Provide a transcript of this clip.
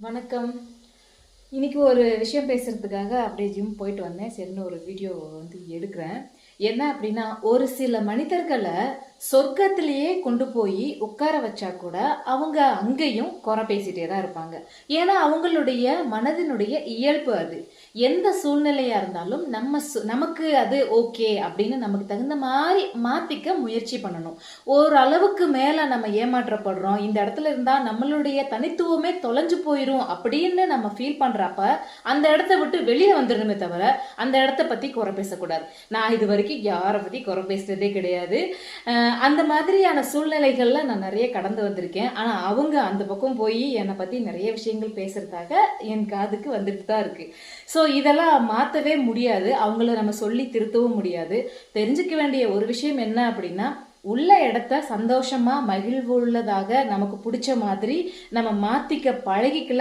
வணக்கம். இன்னைக்கு ஒரு விஷயம் பேசுறதுக்காக அப்படியே ஜிம் போயிட்டு வந்தேன். சரின்னு ஒரு வீடியோ எடுக்கிறேன். என்ன அப்படின்னா, ஒரு சில மனிதர்களை சொர்க்கத்திலேயே கொண்டு போய் உட்கார வச்சா கூட அவங்க அங்கேயும் குறை பேசிட்டே தான் இருப்பாங்க. ஏன்னா அவங்களுடைய மனதினுடைய இயல்பு அது. எந்த சூழ்நிலையா இருந்தாலும் நமக்கு அது ஓகே அப்படின்னு நமக்கு தகுந்த மாதிரி மாத்திக்க முயற்சி பண்ணணும். ஒரு அளவுக்கு மேல நம்ம ஏமாற்றப்படுறோம், இந்த இடத்துல இருந்தா நம்மளுடைய தனித்துவமே தொலைஞ்சு போயிரும் அப்படின்னு நம்ம ஃபீல் பண்றப்ப அந்த இடத்த விட்டு வெளியே வந்துடணுமே தவிர அந்த இடத்த பத்தி குறை பேசக்கூடாது. நான் இது வரைக்கும் யாரை பத்தி குறை பேசுறதே கிடையாது. அந்த மாதிரியான சூழ்நிலைகள்ல நான் நிறைய கடந்து வந்திருக்கேன். ஆனா அவங்க அந்த பக்கம் போய் என்னை பத்தி நிறைய விஷயங்கள் பேசுறதாக என் காதுக்கு வந்துட்டு தான் இருக்கு. ஸோ இதெல்லாம் மாற்றவே முடியாது. அவங்கள நம்ம சொல்லி திருத்தவும் முடியாது. தெரிஞ்சுக்க வேண்டிய ஒரு விஷயம் என்ன அப்படின்னா, உள்ள இடத்த சந்தோஷமா மகிழ்வு உள்ளதாக நமக்கு பிடிச்ச மாதிரி நம்ம மாத்திக்க பழகிக்கல